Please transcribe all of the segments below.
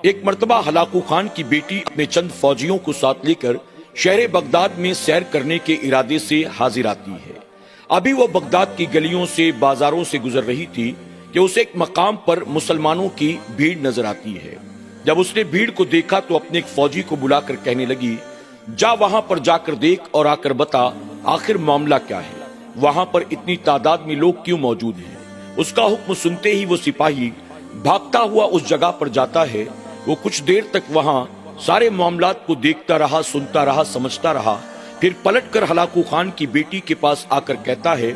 ایک مرتبہ Hulagu Khan کی بیٹی اپنے چند فوجیوں کو ساتھ لے کر شہر بغداد میں سیر کرنے کے ارادے سے حاضر آتی ہے۔ ابھی وہ بغداد کی گلیوں سے بازاروں سے گزر رہی تھی کہ اسے ایک مقام پر مسلمانوں کی بھیڑ نظر آتی ہے۔ جب اس نے بھیڑ کو دیکھا تو اپنے ایک فوجی کو بلا کر کہنے لگی، جا وہاں پر جا کر دیکھ اور آ کر بتا آخر معاملہ کیا ہے، وہاں پر اتنی تعداد میں لوگ کیوں موجود ہیں۔ اس کا حکم سنتے ہی وہ سپاہی بھاگتا ہوا اس جگہ پر جاتا ہے۔ وہ کچھ دیر تک وہاں سارے معاملات کو دیکھتا رہا، سنتا رہا، سمجھتا رہا، پھر پلٹ کر ہلاکو خان کی بیٹی کے پاس آ کر کہتا ہے،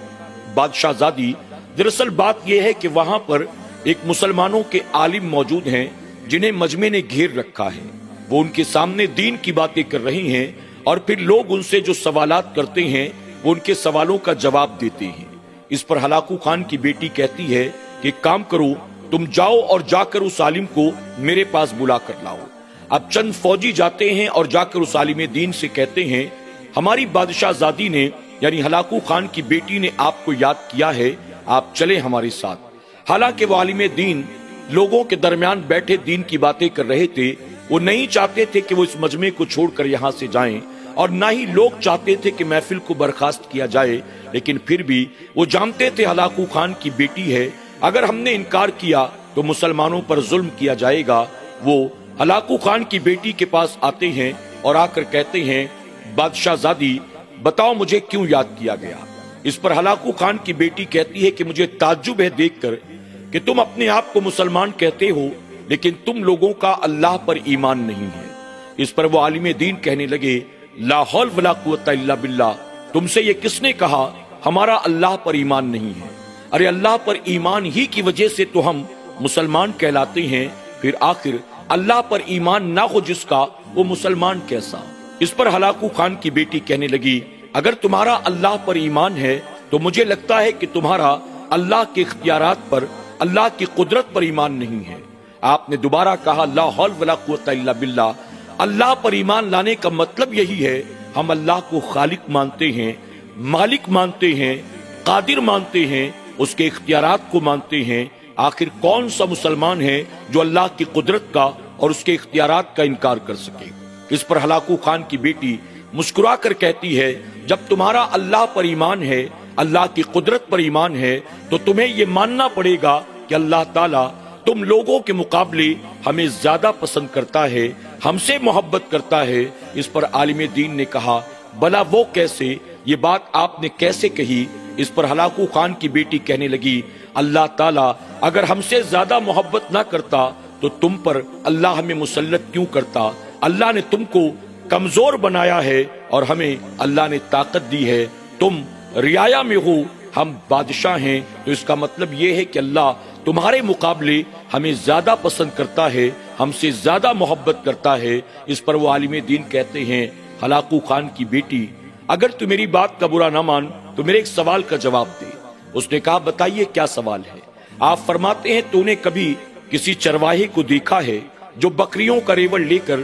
بادشاہ زادی، دراصل بات یہ ہے کہ وہاں پر ایک مسلمانوں کے عالم موجود ہیں جنہیں مجمع نے گھیر رکھا ہے۔ وہ ان کے سامنے دین کی باتیں کر رہی ہیں اور پھر لوگ ان سے جو سوالات کرتے ہیں وہ ان کے سوالوں کا جواب دیتے ہیں۔ اس پر ہلاکو خان کی بیٹی کہتی ہے کہ ایک کام کرو، تم جاؤ اور جا کر اس عالم کو میرے پاس بلا کر لاؤ۔ اب چند فوجی جاتے ہیں اور جا کر اس عالم دین سے کہتے ہیں، ہماری بادشاہ زادی نے یعنی ہلاکو خان کی بیٹی نے آپ کو یاد کیا ہے، آپ چلیں ہمارے ساتھ۔ حالانکہ وہ عالم دین لوگوں کے درمیان بیٹھے دین کی باتیں کر رہے تھے، وہ نہیں چاہتے تھے کہ وہ اس مجمع کو چھوڑ کر یہاں سے جائیں، اور نہ ہی لوگ چاہتے تھے کہ محفل کو برخاست کیا جائے، لیکن پھر بھی وہ جانتے تھے ہلاکو خان کی بیٹی ہے، اگر ہم نے انکار کیا تو مسلمانوں پر ظلم کیا جائے گا۔ وہ ہلاکو خان کی بیٹی کے پاس آتے ہیں اور آ کر کہتے ہیں، بادشاہ زادی بتاؤ مجھے کیوں یاد کیا گیا۔ اس پر ہلاکو خان کی بیٹی کہتی ہے کہ مجھے تعجب ہے دیکھ کر کہ تم اپنے آپ کو مسلمان کہتے ہو لیکن تم لوگوں کا اللہ پر ایمان نہیں ہے۔ اس پر وہ عالم دین کہنے لگے، لا حول ولا قوت الا باللہ، تم سے یہ کس نے کہا ہمارا اللہ پر ایمان نہیں ہے؟ ارے اللہ پر ایمان ہی کی وجہ سے تو ہم مسلمان کہلاتے ہیں، پھر آخر اللہ پر ایمان نہ ہو جس کا، وہ مسلمان کیسا؟ اس پر ہلاکو خان کی بیٹی کہنے لگی، اگر تمہارا اللہ پر ایمان ہے تو مجھے لگتا ہے کہ تمہارا اللہ کے اختیارات پر، اللہ کی قدرت پر ایمان نہیں ہے۔ آپ نے دوبارہ کہا، لا حول ولا قوت الا باللہ، اللہ پر ایمان لانے کا مطلب یہی ہے، ہم اللہ کو خالق مانتے ہیں، مالک مانتے ہیں، قادر مانتے ہیں، اس کے اختیارات کو مانتے ہیں۔ آخر کون سا مسلمان ہے جو اللہ کی قدرت کا اور اس کے اختیارات کا انکار کر سکے؟ اس پر ہلاکو خان کی بیٹی مسکرا کر کہتی ہے، جب تمہارا اللہ پر ایمان ہے، اللہ کی قدرت پر ایمان ہے، تو تمہیں یہ ماننا پڑے گا کہ اللہ تعالیٰ تم لوگوں کے مقابلے ہمیں زیادہ پسند کرتا ہے، ہم سے محبت کرتا ہے۔ اس پر عالم دین نے کہا، بلا وہ کیسے، یہ بات آپ نے کیسے کہی؟ اس پر ہلاکو خان کی بیٹی کہنے لگی، اللہ تعالیٰ اگر ہم سے زیادہ محبت نہ کرتا تو تم پر اللہ ہمیں مسلط کیوں کرتا؟ اللہ نے تم کو کمزور بنایا ہے اور ہمیں اللہ نے طاقت دی ہے، تم رعایا میں ہو، ہم بادشاہ ہیں، تو اس کا مطلب یہ ہے کہ اللہ تمہارے مقابلے ہمیں زیادہ پسند کرتا ہے، ہم سے زیادہ محبت کرتا ہے۔ اس پر وہ عالم دین کہتے ہیں، ہلاکو خان کی بیٹی اگر تو میری بات کا برا نہ مان تو میرے ایک سوال کا جواب دے۔ اس نے کہا، بتائیے کیا سوال ہے؟ آپ فرماتے ہیں، تو نے کبھی کسی چرواہے کو دیکھا ہے جو بکریوں کا ریوڑ لے کر،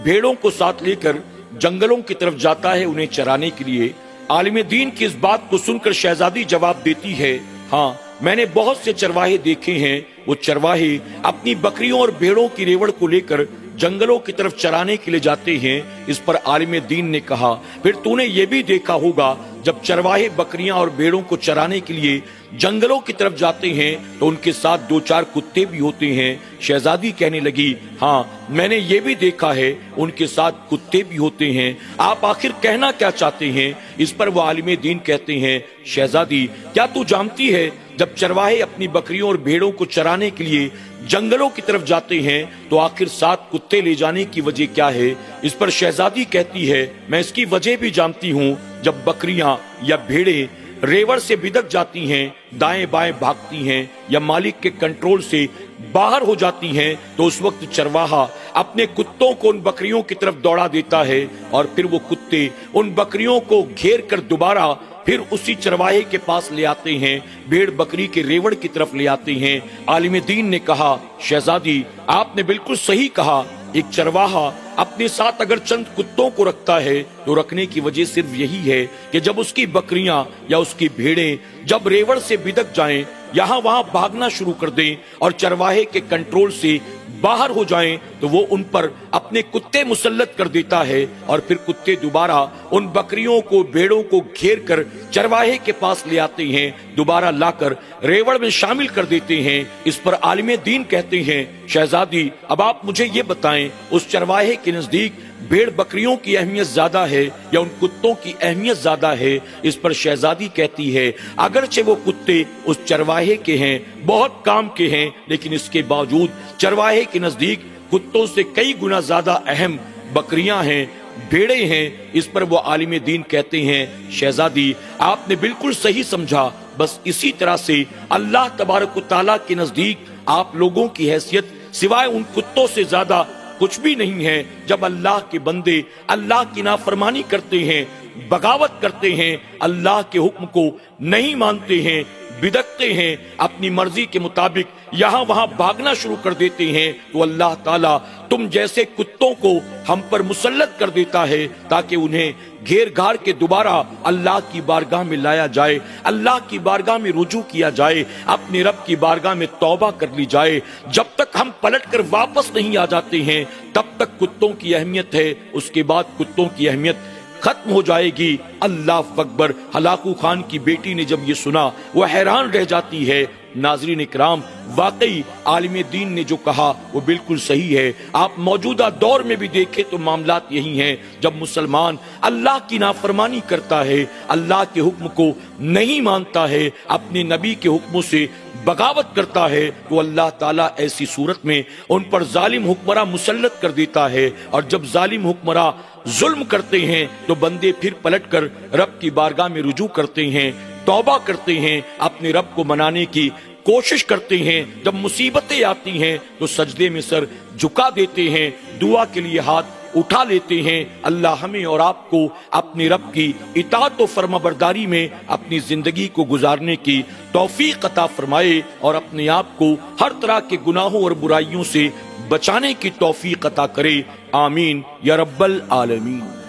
بھیڑوں کو ساتھ لے کر جنگلوں کی طرف جاتا ہے انہیں چرانے کے لیے؟ عالم دین کی اس بات کو سن کر شہزادی جواب دیتی ہے، ہاں میں نے بہت سے چرواہے دیکھے ہیں، وہ چرواہے اپنی بکریوں اور بھیڑوں کی ریوڑ کو لے کر جنگلوں کی طرف چرانے کے لیے جاتے ہیں۔ اس پر عالم دین نے کہا، پھر تو نے یہ بھی دیکھا ہوگا جب چرواہے بکریاں اور بھیڑوں کو چرانے کے لیے جنگلوں کی طرف جاتے ہیں تو ان کے ساتھ دو چار کتے بھی ہوتے ہیں۔ شہزادی کہنے لگی، ہاں میں نے یہ بھی دیکھا ہے، ان کے ساتھ کتے بھی ہوتے ہیں، آپ آخر کہنا کیا چاہتے ہیں؟ اس پر وہ عالم دین کہتے ہیں، شہزادی کیا تو جانتی ہے جب چرواہے اپنی بکریوں اور بھیڑوں کو چرانے کے لیے جنگلوں کی طرف جاتے ہیں تو آخر ساتھ کتے لے جانے کی وجہ کیا ہے؟ اس پر شہزادی کہتی ہے، میں اس کی وجہ بھی جانتی ہوں، جب بکریاں یا بھیڑیں ریوڑ سے بدک جاتی ہیں، دائیں بائیں بھاگتی ہیں یا مالک کے کنٹرول سے باہر ہو جاتی ہیں تو اس وقت چرواہا اپنے کتوں کو ان بکریوں کی طرف دوڑا دیتا ہے اور پھر وہ کتے ان بکریوں کو گھیر کر دوبارہ پھر اسی چرواہے کے پاس لے آتے ہیں، بھیڑ بکری کے ریوڑ کی طرف لے آتے ہیں۔ عالم دین نے کہا، شہزادی آپ نے بالکل صحیح کہا، ایک چرواہا اپنے ساتھ اگر چند کتوں کو رکھتا ہے تو رکھنے کی وجہ صرف یہی ہے کہ جب اس کی بکریاں یا اس کی بھیڑیں جب ریوڑ سے بدک جائیں، یہاں وہاں بھاگنا شروع کر دیں اور چرواہے کے کنٹرول سے باہر ہو جائیں تو وہ ان پر اپنے کتے مسلط کر دیتا ہے اور پھر کتے دوبارہ ان بکریوں کو بھیڑوں کو گھیر کر چرواہے کے پاس لے آتے ہیں، دوبارہ لا کر ریوڑ میں شامل کر دیتے ہیں۔ اس پر عالم دین کہتے ہیں شہزادی اب آپ مجھے یہ بتائیں اس چرواہے کے نزدیک بھیڑ بکریوں کی اہمیت زیادہ ہے یا ان کتوں کی اہمیت زیادہ ہے؟ اس پر شہزادی کہتی ہے اگرچہ وہ کتے اس چرواہے کے ہیں، بہت کام کے ہیں، لیکن اس کے باوجود چرواہے کے نزدیک کتوں سے کئی گنا زیادہ اہم بکریاں ہیں، بھیڑیں ہیں۔ اس پر وہ عالم دین کہتے ہیں شہزادی آپ نے بالکل صحیح سمجھا، بس اسی طرح سے اللہ تبارک و تعالیٰ کے نزدیک آپ لوگوں کی حیثیت سوائے ان کتوں سے زیادہ کچھ بھی نہیں ہے۔ جب اللہ کے بندے اللہ کی نافرمانی کرتے ہیں، بغاوت کرتے ہیں، اللہ کے حکم کو نہیں مانتے ہیں، بدکتے ہیں، اپنی مرضی کے مطابق یہاں وہاں بھاگنا شروع کر دیتے ہیں، تو اللہ تعالیٰ تم جیسے کتوں کو ہم پر مسلط کر دیتا ہے تاکہ انہیں گھیر گھار کے دوبارہ اللہ کی بارگاہ میں لایا جائے، اللہ کی بارگاہ میں رجوع کیا جائے، اپنے رب کی بارگاہ میں توبہ کر لی جائے۔ جب تک ہم پلٹ کر واپس نہیں آ جاتے ہیں تب تک کتوں کی اہمیت ہے، اس کے بعد کتوں کی اہمیت ختم ہو جائے گی۔ اللہ اکبر۔ ہلاکو خان کی بیٹی نے جب یہ سنا وہ حیران رہ جاتی ہے۔ ناظرین اکرام واقعی عالم دین نے جو کہا وہ بالکل صحیح ہے۔ آپ موجودہ دور میں بھی دیکھیں تو معاملات یہی ہیں، جب مسلمان اللہ کی نافرمانی کرتا ہے، اللہ کے حکم کو نہیں مانتا ہے، اپنے نبی کے حکموں سے بغاوت کرتا ہے، تو اللہ تعالیٰ ایسی صورت میں ان پر ظالم حکمراں مسلط کر دیتا ہے۔ اور جب ظالم حکمراں ظلم کرتے ہیں تو بندے پھر پلٹ کر رب کی بارگاہ میں رجوع کرتے ہیں، توبہ کرتے ہیں، اپنے رب کو منانے کی کوشش کرتے ہیں۔ جب مصیبتیں آتی ہیں تو سجدے میں سر جھکا دیتے ہیں، دعا کے لیے ہاتھ اٹھا لیتے ہیں۔ اللہ ہمیں اور آپ کو اپنے رب کی اطاعت و فرما برداری میں اپنی زندگی کو گزارنے کی توفیق عطا فرمائے اور اپنے آپ کو ہر طرح کے گناہوں اور برائیوں سے بچانے کی توفیق عطا کرے۔ آمین یا رب العالمین۔